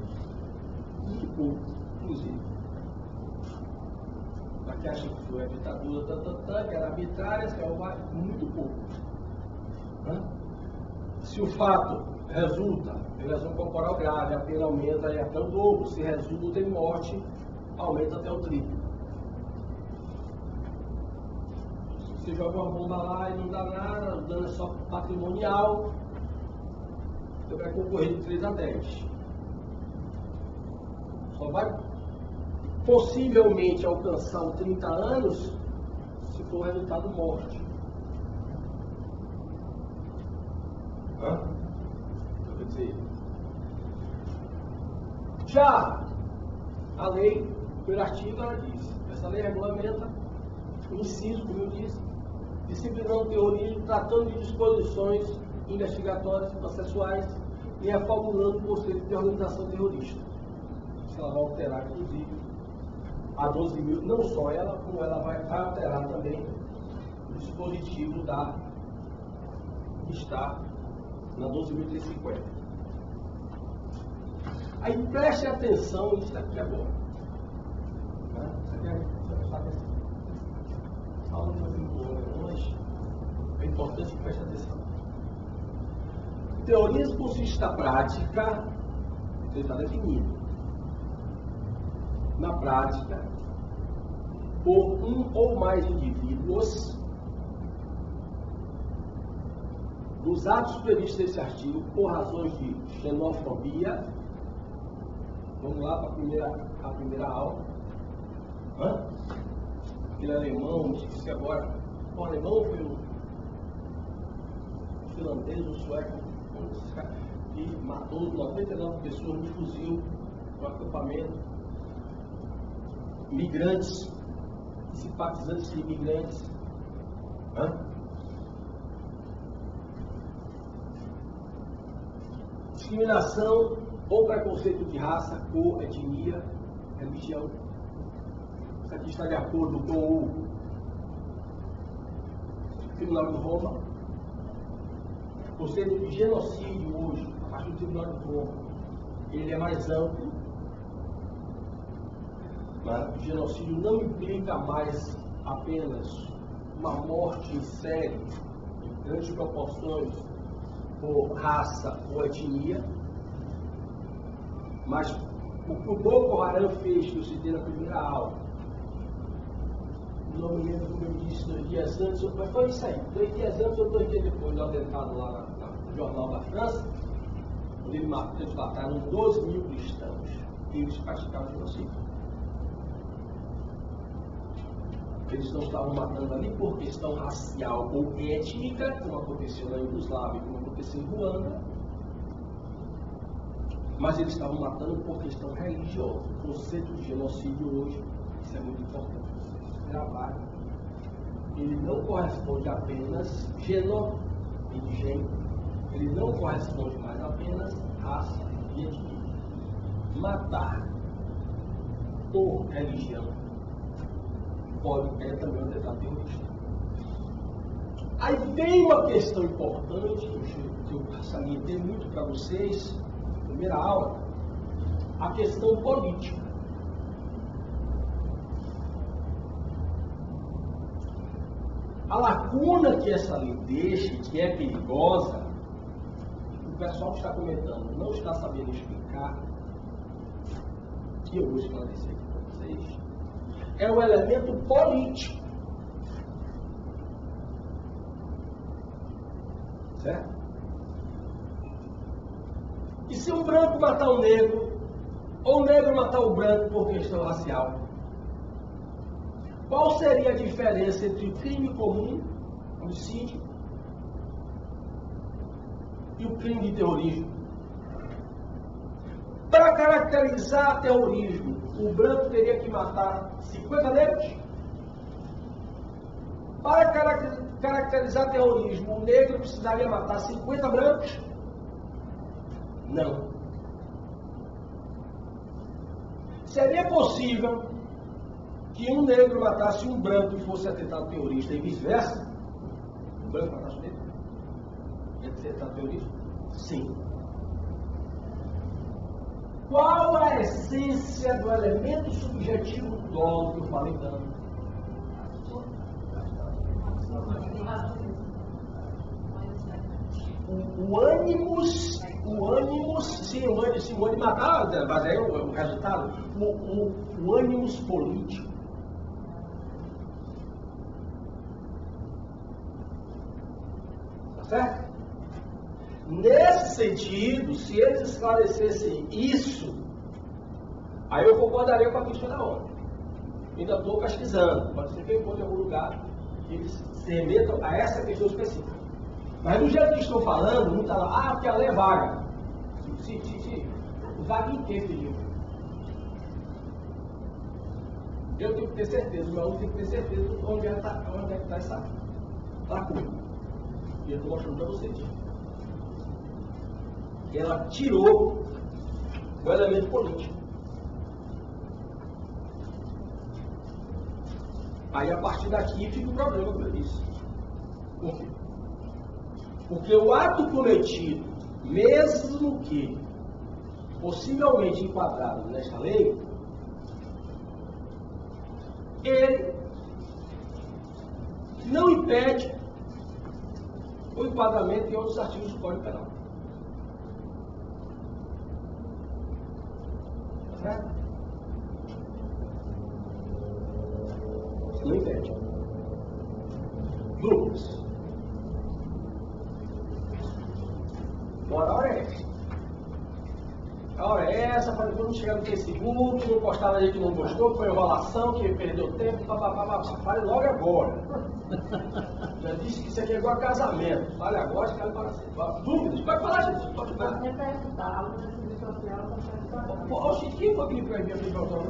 Muito pouco, inclusive. Que acha que foi a ditadura, que era arbitrária, muito pouco. Se o fato resulta em lesão corporal grave, a pena aumenta até o dobro. Se resulta em morte, aumenta até o triplo. Se você joga uma bomba lá e não dá nada, o dano é só patrimonial, você vai concorrer de 3 a 10. Só vai possivelmente alcançar os 30 anos, se for o resultado morte. Quer dizer, já a lei, pelo artigo, ela diz, essa lei regulamenta o inciso, como eu disse, disciplinando o terrorismo, tratando de disposições investigatórias, processuais e reformulando o conceito de organização terrorista. Ela vai alterar, inclusive, a 12.000, não só ela, como ela vai alterar também o dispositivo que está na 12.350. Aí preste atenção nisso aqui agora. É importante que preste atenção. Terrorismo consiste na prática, isso está definido, na prática, por um ou mais indivíduos, dos atos previstos nesse artigo, por razões de xenofobia. Vamos lá para a primeira aula. Aquele alemão, esqueci agora, o alemão foi o finlandês, o sueco, que matou 99 pessoas no fuzil, no acampamento, migrantes, simpatizantes de imigrantes. Discriminação ou preconceito de raça, cor, etnia, religião. Isso aqui está de acordo com o Tribunal de Roma. O conceito de genocídio hoje, a partir do Tribunal de Roma, ele é mais amplo. O genocídio não implica mais apenas uma morte em série, em grandes proporções, por raça ou etnia, mas o que o Boko Haram fez, que eu citei na primeira aula, não me lembro como eu disse 2 dias antes, mas foi isso aí, 2 dias antes ou 2 dias depois do atentado lá no Jornal da França, onde eles mataram 12.000 cristãos e eles praticaram genocídio. Eles não estavam matando ali por questão racial ou étnica, como aconteceu na Iugoslávia, como aconteceu em Ruanda, mas eles estavam matando por questão religiosa. O conceito de genocídio hoje, isso é muito importante vocês gravarem, ele não corresponde apenas ele não corresponde mais apenas raça e etnia. Matar por religião é também um atentado terrorista. Aí vem uma questão importante, que eu salientei muito para vocês, na primeira aula, a questão política. A lacuna que essa lei deixa, que é perigosa, o pessoal que está comentando não está sabendo explicar, que eu vou esclarecer aqui para vocês, é o elemento político. Certo? E se um branco matar um negro, ou um negro matar o branco por questão racial, qual seria a diferença entre o crime comum, homicídio, e o crime de terrorismo? Para caracterizar terrorismo, o branco teria que matar 50 negros? Para caracterizar terrorismo, o negro precisaria matar 50 brancos? Não. Seria possível que um negro matasse um branco e fosse atentado terrorista e vice-versa? Um branco matasse um negro? Ia ser atentado terrorista? Sim. Qual a essência do elemento subjetivo do dolo que eu falei tanto? O ânimos, sim, o ânimo matar, mas aí o resultado, o ânimos político. Tá certo? Nesse sentido, se eles esclarecessem isso, aí eu concordaria com a questão da ordem. Ainda estou pesquisando. Pode ser que eu encontre em algum lugar que eles se remetam a essa questão específica. Mas do jeito que estou falando, não está lá, porque a lei é vaga. Vaga em quê, filho? Eu tenho que ter certeza, o meu aluno tem que ter certeza de onde é que está essa lacuna. E eu estou mostrando para vocês. Ela tirou o elemento político. Aí a partir daqui fica o problema que eu disse. Por quê? Porque o ato cometido, mesmo que possivelmente enquadrado nesta lei, ele não impede o enquadramento em outros artigos do Código Penal. Certo? Não impede. Grupos. Bora, a hora é essa. A hora é essa, para todo mundo chegar no Facebook, não postar ali que não gostou, foi enrolação, que perdeu tempo, papapá. Fale logo agora. Já disse que isso aqui é igual a casamento. Fale agora, se cala para sempre. Dúvidas? Pode falar, gente. Pode falar. Pode perguntar, no serviço social, Oxe, quem foi que lhe proibiu a social?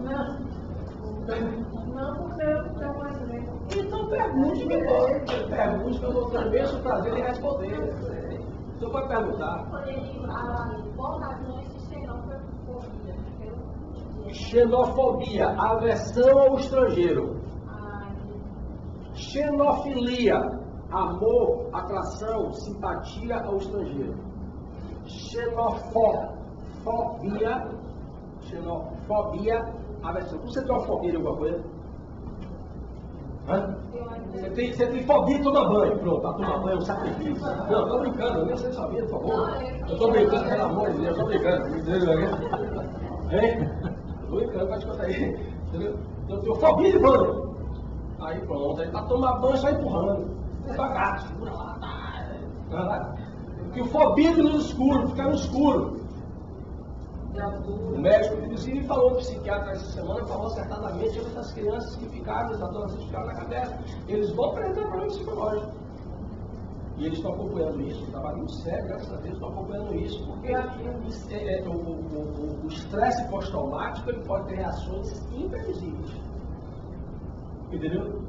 Não, porque eu não tenho conhecimento. Então pergunte, meu irmão. Pergunte que eu vou ter o mesmo prazer em responder. Então pode perguntar. Xenofobia, aversão ao estrangeiro. Xenofilia, amor, atração, simpatia ao estrangeiro. Xenofobia, aversão. Você tem uma fobia de alguma coisa? Hã? Você tem fobia de tomar banho. Pronto, a tomar banho é um sacrifício. Não, estou brincando, eu nem sei sabia, por favor. Eu estou brincando, pelo amor de Deus, eu estou brincando. Hein? Estou brincando, pode contar aí. Entendeu? Eu tenho fobia de banho. Aí pronto, aí para tomar banho só empurrando. Devagar, segura lá. Porque fobia de luz escuro, ficar no escuro. O médico, inclusive, falou, o psiquiatra essa semana, falou acertadamente sobre essas crianças que ficaram, os adolescentes que ficaram na cabeça. Eles vão apresentar problemas psicológicos. E eles estão acompanhando isso, um trabalho muito sério, graças a Deus, estão acompanhando isso, porque o estresse pós-traumático ele pode ter reações imprevisíveis. Entendeu?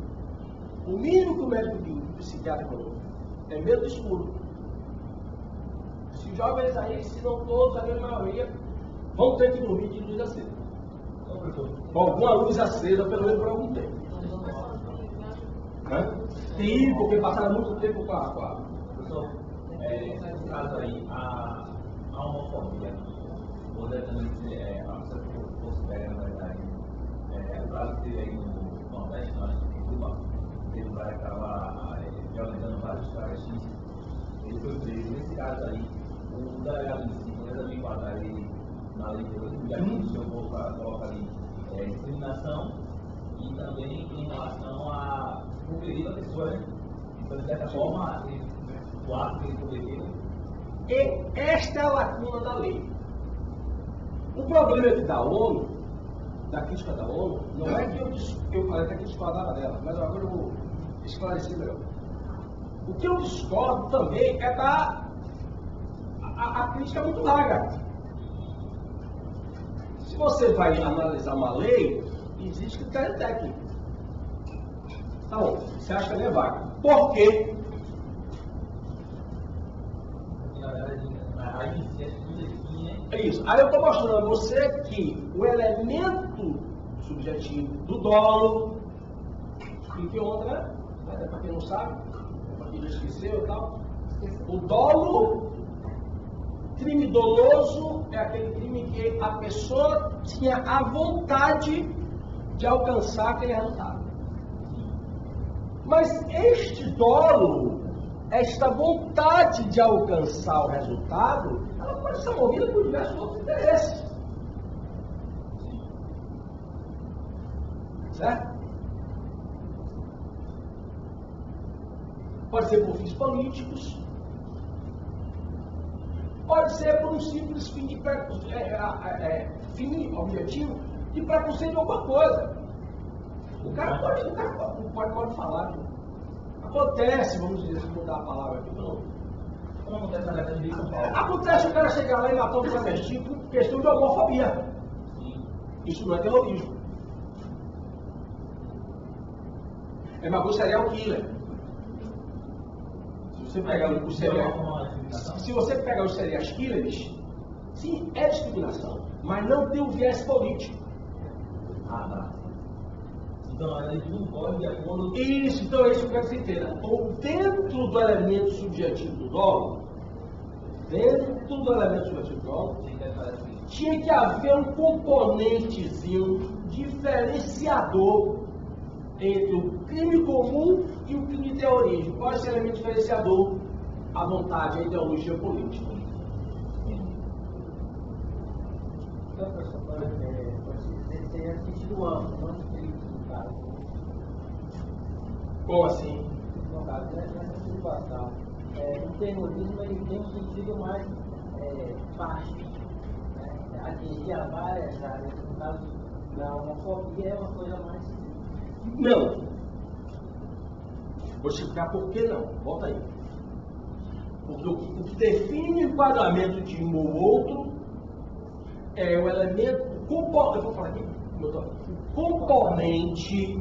O mínimo que o médico diz, o psiquiatra falou, é medo do escuro. Se jovens aí, se não todos, a grande maioria, vão ter que dormir de luz acesa. Com alguma luz acesa, pelo menos por algum tempo. Sim, porque passaram muito tempo com a... Professor, nesse caso aí, a homofobia, você também a pessoa que considera, na verdade, o caso que teve aí no Nordeste, em Cuba, ele vai acabar violentando vários travestis, ele foi preso. Nesse caso aí, o delegado de si, quando ele enquadrar ele na lei de hoje, já que o senhor coloca ali discriminação e também em relação a conferir a pessoa, né? Então, de certa forma, o ato que ele cometeu. E esta é a lacuna da lei. O problema é que da ONU, da crítica da ONU, não é que eu falei até que discordava dela, mas agora eu vou esclarecer melhor. O que eu discordo também é da a crítica muito larga. Se você vai analisar uma lei, existe critério técnico. Tá bom, você acha que ela é vaga. Por quê? É isso. Aí eu estou mostrando a você que o elemento subjetivo do dolo, e que outra, até para quem não sabe, para quem já esqueceu e tal, o dolo, crime doloso, é aquele crime que a pessoa tinha a vontade de alcançar aquele resultado. Mas este dolo, esta vontade de alcançar o resultado, ela pode ser movida por diversos outros interesses. Certo? Pode ser por fins políticos, pode ser por um simples fim de fim objetivo de preconceito de alguma coisa. O cara pode falar. Acontece, vamos dizer, mudar a palavra aqui, não. Como acontece na década de São Paulo? Acontece o cara chegar lá e matar um travesti por questão de homofobia. Sim. Isso não é terrorismo. É uma coisa serial killer. Se você pegar os serial killers, sim, é discriminação, mas não tem o viés político. Ah, tá. Então a gente não pode de acordo. Isso, então é isso que eu quero que você entenda. Ou dentro do elemento subjetivo do dolo, tinha que haver um componentezinho diferenciador entre o crime comum e o crime de terrorismo. Qual é esse elemento diferenciador? A vontade, a ideologia política. Então, professor, pode ser sentido amplo, não estrito, no caso. Como assim? No caso, nessa situação, o terrorismo ele tem um sentido mais pacífico, né? Atingir a várias áreas. No caso da homofobia é uma coisa mais. Não. Vou explicar por que não. Volta aí. Porque o que define o enquadramento de um ou outro é o elemento, eu vou falar aqui, o componente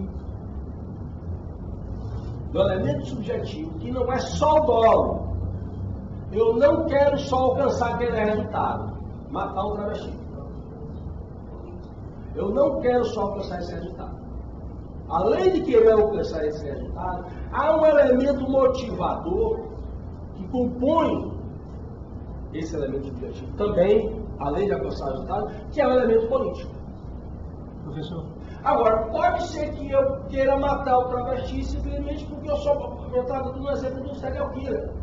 do elemento subjetivo, que não é só o dolo. Eu não quero só alcançar aquele resultado, matar um travesti. Eu não quero só alcançar esse resultado. Além de querer alcançar esse resultado, há um elemento motivador que compõe esse elemento subjetivo também, além de alcançar o resultado, que é o elemento político. Professor? Agora, pode ser que eu queira matar o travesti simplesmente porque eu sou entrado no exemplo do serial killer.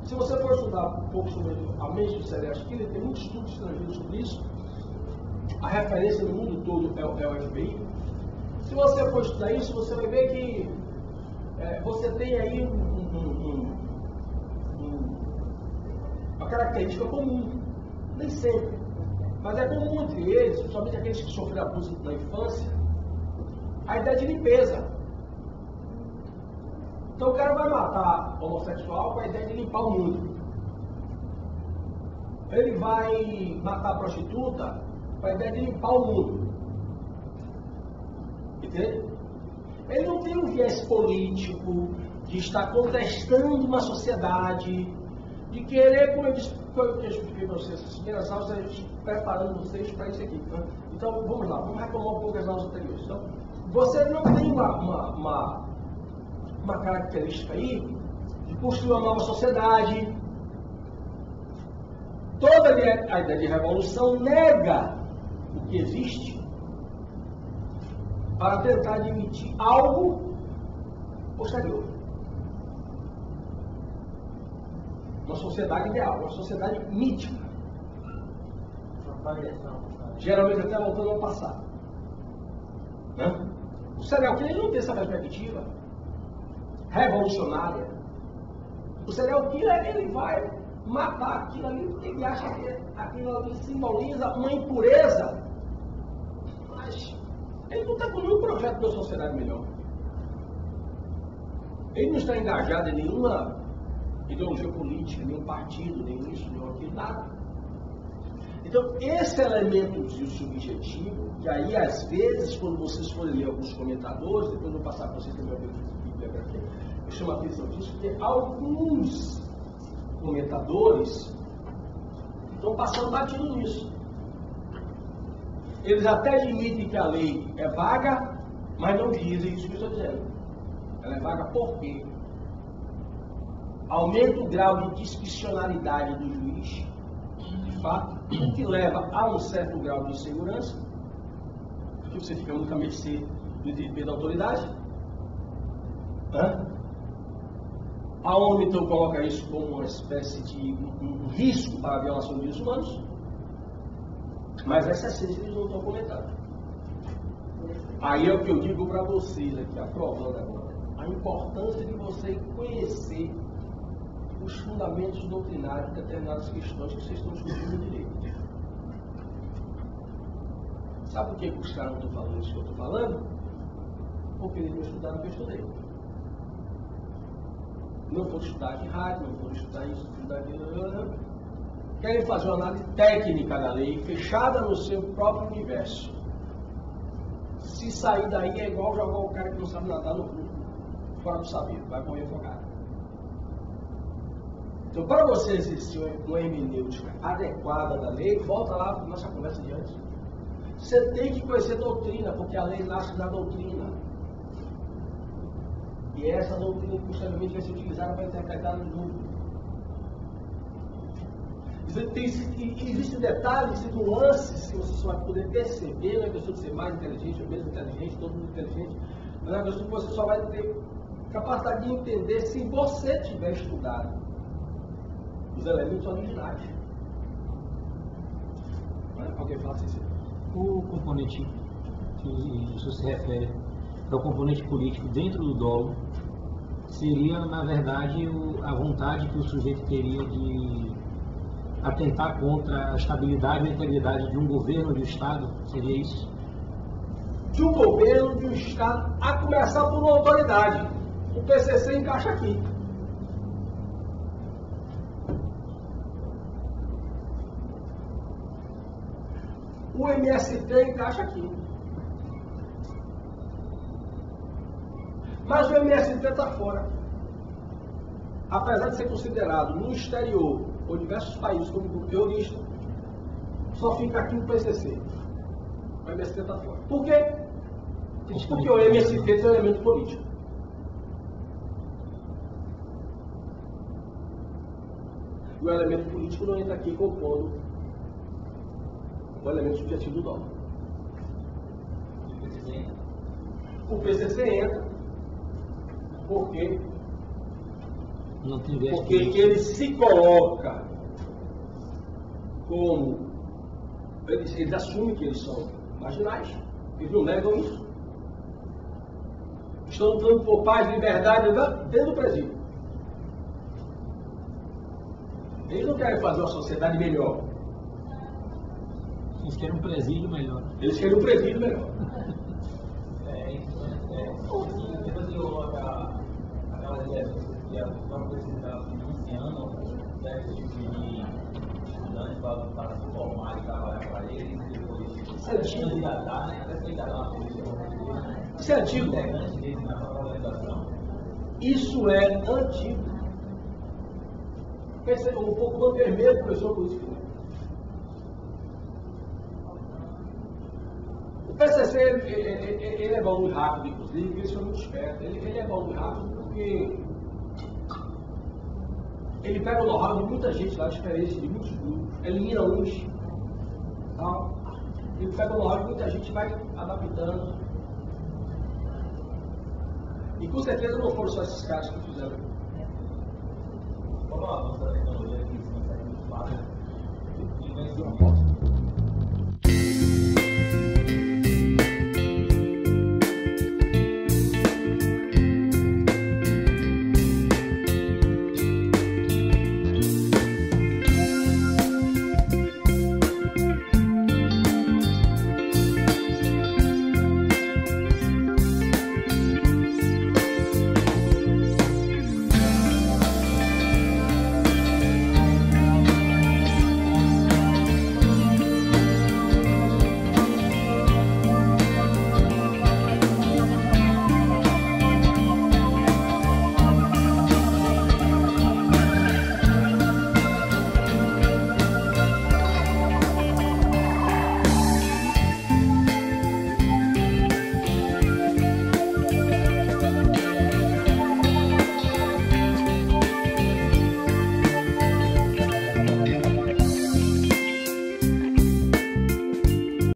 Se você for estudar um pouco sobre a mente do serial killer, tem muitos estudos estrangeiros sobre isso. A referência no mundo todo é o FBI. Se você for estudar isso, você vai ver que você tem aí uma característica comum. Nem sempre. Mas é comum entre eles, principalmente aqueles que sofreram abuso na infância, a ideia de limpeza. Então o cara vai matar homossexual com a ideia de limpar o mundo. Ele vai matar a prostituta com a ideia de limpar o mundo. Entende? Ele não tem um viés político de estar contestando uma sociedade, de querer, como eu expliquei para vocês, essas primeiras aulas, preparando vocês para isso aqui. Né? Então, vamos lá, vamos retomar um pouco as aulas anteriores. Então, você não tem uma característica aí de construir uma nova sociedade. Toda a ideia de revolução nega o que existe para tentar admitir algo posterior. Uma sociedade ideal, uma sociedade mítica. Uma variação. Geralmente até voltando ao passado. Né? O serial killer não tem essa perspectiva revolucionária. O serial killer ele vai matar aquilo ali porque ele acha que aquilo ali simboliza uma impureza. Mas ele não está com nenhum projeto de uma sociedade melhor. Ele não está engajado em nenhuma ideologia política, nenhum partido, nem isso, nem aquilo, nada. Então, esse elemento de subjetivo, que aí às vezes, quando vocês forem ler alguns comentadores, depois eu vou passar para vocês também a bibliografia, eu chamo a atenção disso, porque alguns comentadores estão passando batido nisso. Eles até admitem que a lei é vaga, mas não dizem isso que eu estou dizendo. Ela é vaga por quê? Aumenta o grau de discricionalidade do juiz, de fato, o que leva a um certo grau de insegurança, porque você fica muito à mercê do entendimento da autoridade. A ONU então coloca isso como uma espécie de um risco para a violação dos direitos humanos, mas essa essência eles não estão comentando. Aí é o que eu digo para vocês aqui, aprovando agora, a importância de você conhecer os fundamentos doutrinários de determinadas questões que vocês estão discutindo no direito. Sabe por que os caras não estão falando isso que eu estou falando? porque eles não estudaram o que eu estudei. Não foram estudar de rádio, não foram estudar isso, estudar aquilo. Querem fazer uma análise técnica da lei, fechada no seu próprio universo. Se sair daí é igual jogar o cara que não sabe nadar no fundo, fora do saber, vai morrer afogado. Então, para você exercer uma hermenêutica adequada da lei, volta lá para a nossa conversa de antes. Você tem que conhecer doutrina, porque a lei nasce da doutrina. E essa doutrina que posteriormente vai ser utilizada para interpretar no mundo. Existem detalhes e nuances que você só vai poder perceber, não é questão de ser mais inteligente ou menos inteligente, todo mundo inteligente, mas é questão que você só vai ter capacidade de entender se você tiver estudado os elementos originais. Alguém fala assim? O componente que isso se refere ao componente político dentro do dolo seria, na verdade, a vontade que o sujeito teria de atentar contra a estabilidade e a integridade de um governo, de um Estado? Seria isso? De um governo, de um Estado, a começar por uma autoridade. O PCC encaixa aqui. O MST encaixa aqui. Mas o MST está fora. Apesar de ser considerado no exterior, ou diversos países, como grupo terrorista, só fica aqui o PCC. O MST está fora. Por quê? Porque o MST tem um elemento político. O elemento político não entra aqui compondo o elemento subjetivo do dolo. O PCC entra porque ele se coloca como eles assumem que eles são marginais, eles não negam isso. Estão lutando por paz e liberdade dentro do presídio. Eles não querem fazer uma sociedade melhor. Eles querem um presídio melhor. Eles querem um presídio melhor. Depois de aquela ideia que a própria estava financiando esse tipo de estudantes para se formar e trabalhar para eles, depois Isso é antigo. candidatar, né? Até candidatar na polícia. Isso é antigo. Integrante deles na própria organização. Isso é antigo. Um pouco do vermelho começou com isso. O PCC ele evolui rápido, inclusive, eles são muito espertos. Ele evolui rápido porque ele pega o know-how de muita gente lá, experiência de muitos grupos, elimina uns, tal. Ele pega o know-how de muita gente e vai adaptando. E com certeza não foram só esses caras que fizeram. Como a nossa tecnologia aqui em cima está muito fácil,